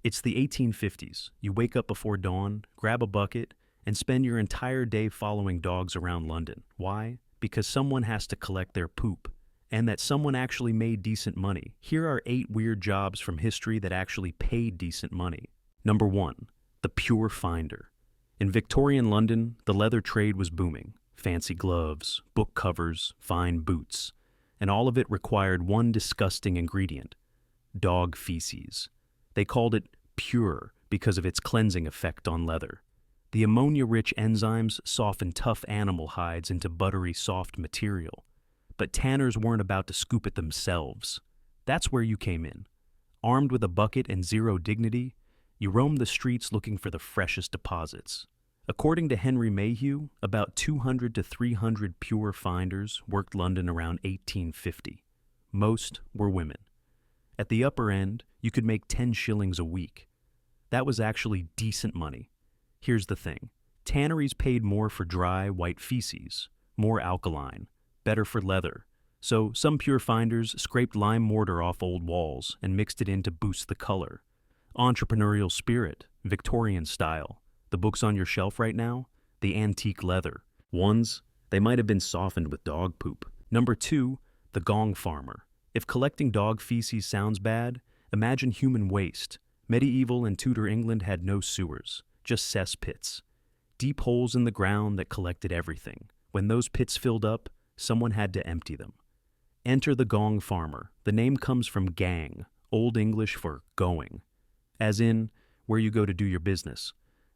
It's the 1850s. You wake up before dawn, grab a bucket, and spend your entire day following dogs around London. Why? Because someone has to collect their poop, and that someone actually made decent money. Here are 8 weird jobs from history that actually paid decent money. Number 1. The Pure Finder. In Victorian London, the leather trade was booming. Fancy gloves, book covers, fine boots. And all of it required one disgusting ingredient: dog feces. They called it pure because of its cleansing effect on leather. The ammonia-rich enzymes soften tough animal hides into buttery, soft material. But tanners weren't about to scoop it themselves. That's where you came in. Armed with a bucket and zero dignity, you roamed the streets looking for the freshest deposits. According to Henry Mayhew, about 200 to 300 pure finders worked London around 1850. Most were women. At the upper end, you could make 10 shillings a week. That was actually decent money. Here's the thing. Tanneries paid more for dry, white feces, more alkaline, better for leather. So some pure finders scraped lime mortar off old walls and mixed it in to boost the color. Entrepreneurial spirit, Victorian style. The books on your shelf right now, the antique leather. Ones, they might have been softened with dog poop. Number 2, the Gong Farmer. If collecting dog feces sounds bad, imagine human waste. Medieval and Tudor England had no sewers, just cesspits. Deep holes in the ground that collected everything. When those pits filled up, someone had to empty them. Enter the Gong Farmer. The name comes from gang, Old English for going, as in where you go to do your business.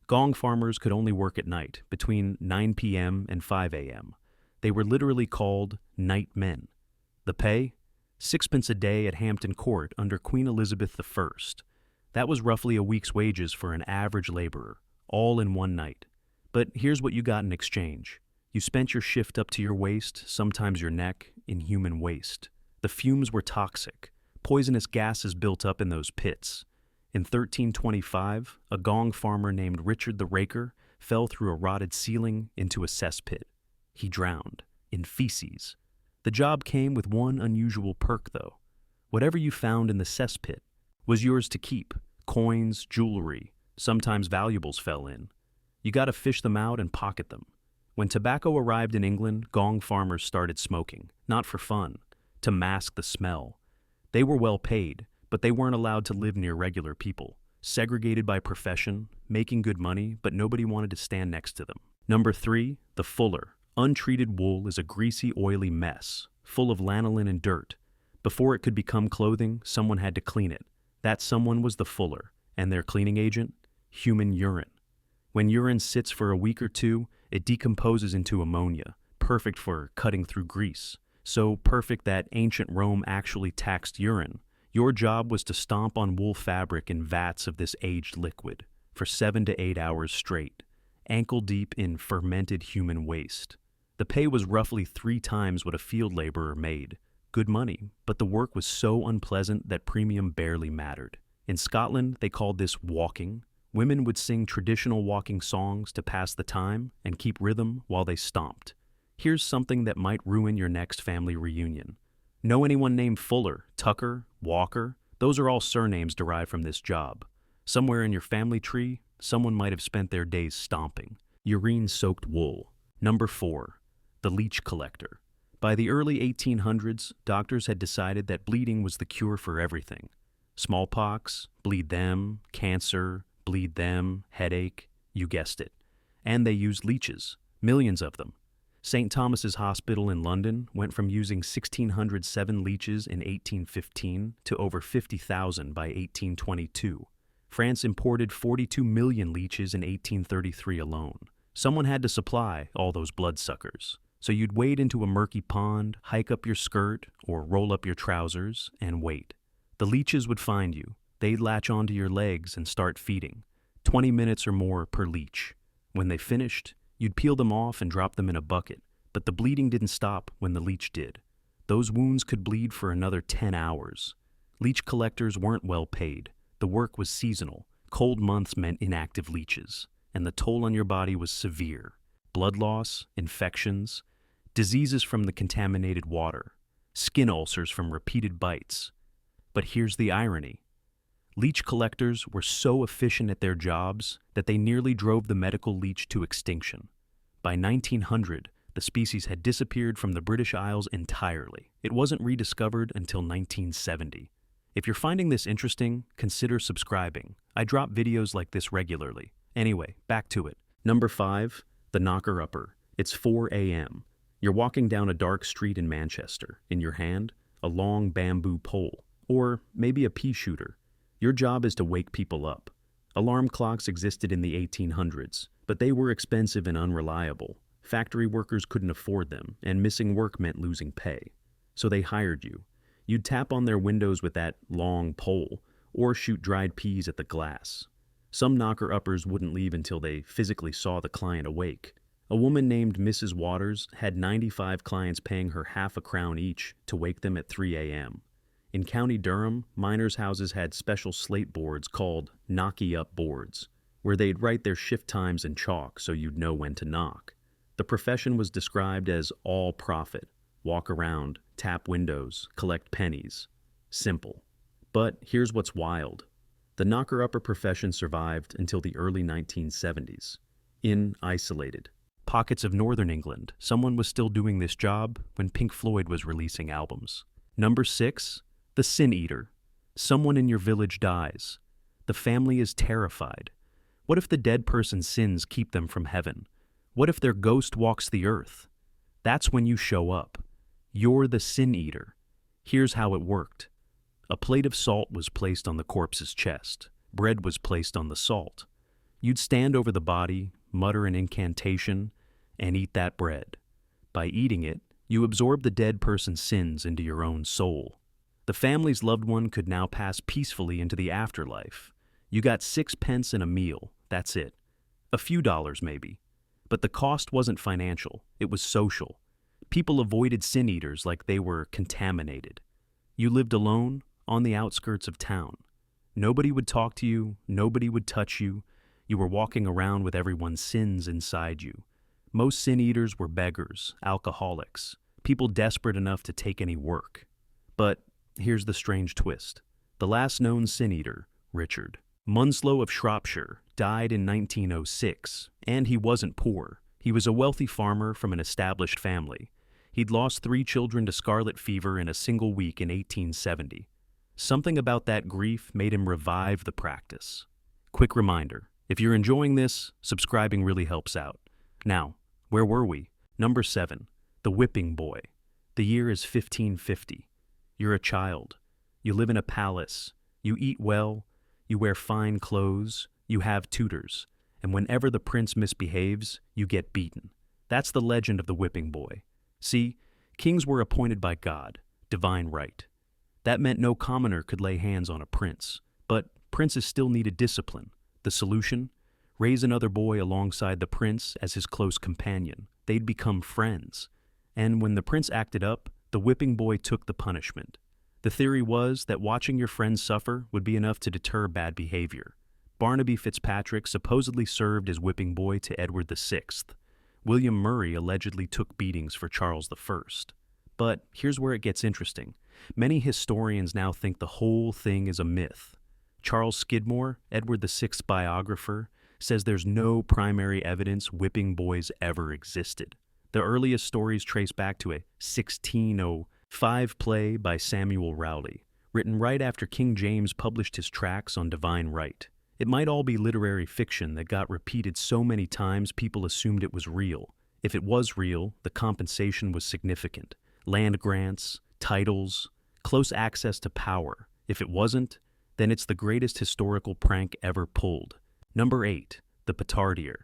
Gong farmers could only work at night, between 9 p.m. and 5 a.m. They were literally called night men. The pay? 6 pence a day at Hampton Court under Queen Elizabeth I. That was roughly a week's wages for an average laborer, all in one night. But here's what you got in exchange. You spent your shift up to your waist, sometimes your neck, in human waste. The fumes were toxic. Poisonous gases built up in those pits. In 1325, a Gong farmer named Richard the Raker fell through a rotted ceiling into a cesspit. He drowned, in feces. The job came with one unusual perk, though. Whatever you found in the cesspit was yours to keep. Coins, jewelry, sometimes valuables fell in. You got to fish them out and pocket them. When tobacco arrived in England, Gong farmers started smoking, not for fun, to mask the smell. They were well paid, but they weren't allowed to live near regular people, segregated by profession, making good money, but nobody wanted to stand next to them. Number 3, the fuller. Untreated wool is a greasy, oily mess, full of lanolin and dirt. Before it could become clothing, someone had to clean it. That someone was the fuller, and their cleaning agent? Human urine. When urine sits for a week or two, it decomposes into ammonia, perfect for cutting through grease. So perfect that ancient Rome actually taxed urine. Your job was to stomp on wool fabric in vats of this aged liquid for 7 to 8 hours straight, ankle deep in fermented human waste. The pay was roughly 3 times what a field laborer made. Good money, but the work was so unpleasant that premium barely mattered. In Scotland, they called this walking. Women would sing traditional walking songs to pass the time and keep rhythm while they stomped. Here's something that might ruin your next family reunion. Know anyone named Fuller, Tucker, Walker? Those are all surnames derived from this job. Somewhere in your family tree, someone might have spent their days stomping. Urine-soaked wool. Number 4, the Leech Collector. By the early 1800s, doctors had decided that bleeding was the cure for everything. Smallpox, bleed them, cancer, bleed them, headache, you guessed it. And they used leeches, millions of them. St. Thomas's Hospital in London went from using 1,607 leeches in 1815 to over 50,000 by 1822. France imported 42 million leeches in 1833 alone. Someone had to supply all those bloodsuckers. So you'd wade into a murky pond, hike up your skirt, or roll up your trousers, and wait. The leeches would find you. They'd latch onto your legs and start feeding. 20 minutes or more per leech. When they finished, you'd peel them off and drop them in a bucket, but the bleeding didn't stop when the leech did. Those wounds could bleed for another 10 hours. Leech collectors weren't well paid. The work was seasonal. Cold months meant inactive leeches, and the toll on your body was severe. Blood loss, infections, diseases from the contaminated water, skin ulcers from repeated bites. But here's the irony. Leech collectors were so efficient at their jobs that they nearly drove the medical leech to extinction. By 1900, the species had disappeared from the British Isles entirely. It wasn't rediscovered until 1970. If you're finding this interesting, consider subscribing. I drop videos like this regularly. Anyway, back to it. Number 5, the knocker-upper. It's 4 a.m. You're walking down a dark street in Manchester. In your hand, a long bamboo pole, or maybe a pea shooter. Your job is to wake people up. Alarm clocks existed in the 1800s, but they were expensive and unreliable. Factory workers couldn't afford them, and missing work meant losing pay. So they hired you. You'd tap on their windows with that long pole, or shoot dried peas at the glass. Some knocker-uppers wouldn't leave until they physically saw the client awake. A woman named Mrs. Waters had 95 clients paying her half a crown each to wake them at 3 a.m. In County Durham, miners' houses had special slate boards called knocky-up boards, where they'd write their shift times in chalk so you'd know when to knock. The profession was described as all profit. Walk around, tap windows, collect pennies. Simple. But here's what's wild. The knocker-upper profession survived until the early 1970s. In isolated pockets of northern England, someone was still doing this job when Pink Floyd was releasing albums. Number 6, the sin eater. Someone in your village dies. The family is terrified. What if the dead person's sins keep them from heaven? What if their ghost walks the earth? That's when you show up. You're the sin eater. Here's how it worked. A plate of salt was placed on the corpse's chest. Bread was placed on the salt. You'd stand over the body, mutter an incantation, and eat that bread. By eating it, you absorb the dead person's sins into your own soul. The family's loved one could now pass peacefully into the afterlife. You got 6 pence in a meal, that's it. A few dollars maybe. But the cost wasn't financial, it was social. People avoided sin eaters like they were contaminated. You lived alone, on the outskirts of town. Nobody would talk to you, nobody would touch you. You were walking around with everyone's sins inside you. Most sin eaters were beggars, alcoholics, people desperate enough to take any work. But here's the strange twist. The last known sin eater, Richard Munslow of Shropshire, died in 1906, and he wasn't poor. He was a wealthy farmer from an established family. He'd lost 3 children to scarlet fever in a single week in 1870. Something about that grief made him revive the practice. Quick reminder, if you're enjoying this, subscribing really helps out. Now, where were we? Number 7, the whipping boy. The year is 1550. You're a child. You live in a palace. You eat well. You wear fine clothes. You have tutors. And whenever the prince misbehaves, you get beaten. That's the legend of the whipping boy. See, kings were appointed by God, divine right. That meant no commoner could lay hands on a prince. But princes still needed discipline. The solution? Raise another boy alongside the prince as his close companion. They'd become friends. And when the prince acted up, the whipping boy took the punishment. The theory was that watching your friends suffer would be enough to deter bad behavior. Barnaby Fitzpatrick supposedly served as whipping boy to Edward VI. William Murray allegedly took beatings for Charles I. But here's where it gets interesting. Many historians now think the whole thing is a myth. Charles Skidmore, Edward VI's biographer, says there's no primary evidence whipping boys ever existed. The earliest stories trace back to a 1605 play by Samuel Rowley, written right after King James published his tracts on divine right. It might all be literary fiction that got repeated so many times people assumed it was real. If it was real, the compensation was significant. Land grants, titles, close access to power. If it wasn't, then it's the greatest historical prank ever pulled. Number 8, the petardier.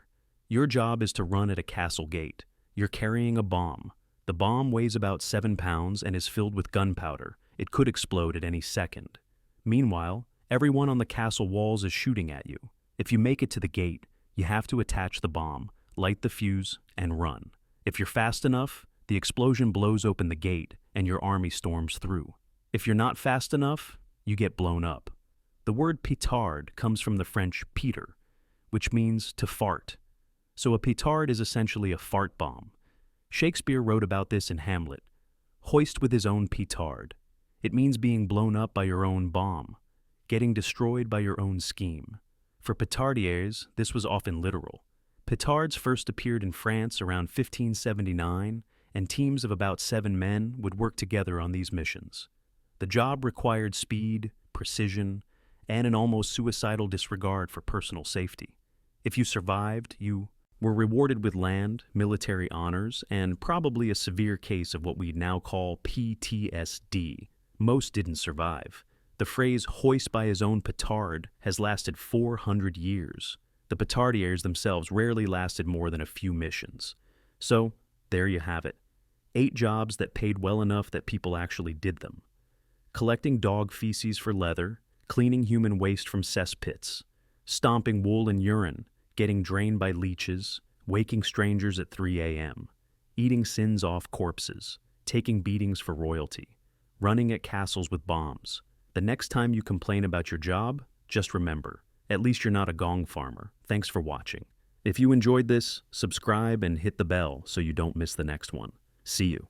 Your job is to run at a castle gate. You're carrying a bomb. The bomb weighs about 7 pounds and is filled with gunpowder. It could explode at any second. Meanwhile, everyone on the castle walls is shooting at you. If you make it to the gate, you have to attach the bomb, light the fuse, and run. If you're fast enough, the explosion blows open the gate and your army storms through. If you're not fast enough, you get blown up. The word petard comes from the French Peter, which means to fart. So a petard is essentially a fart bomb. Shakespeare wrote about this in Hamlet. Hoist with his own petard. It means being blown up by your own bomb. getting destroyed by your own scheme. For petardiers, this was often literal. Petards first appeared in France around 1579, and teams of about 7 men would work together on these missions. The job required speed, precision, and an almost suicidal disregard for personal safety. If you survived, you were rewarded with land, military honors, and probably a severe case of what we now call PTSD. Most didn't survive. The phrase "hoist by his own petard" has lasted 400 years. The petardiers themselves rarely lasted more than a few missions. So, there you have it. 8 jobs that paid well enough that people actually did them. Collecting dog feces for leather, cleaning human waste from cesspits, stomping wool and urine, getting drained by leeches, waking strangers at 3 a.m., eating sins off corpses, taking beatings for royalty, running at castles with bombs. The next time you complain about your job, just remember, at least you're not a Gong Farmer. Thanks for watching. If you enjoyed this, subscribe and hit the bell so you don't miss the next one. See you.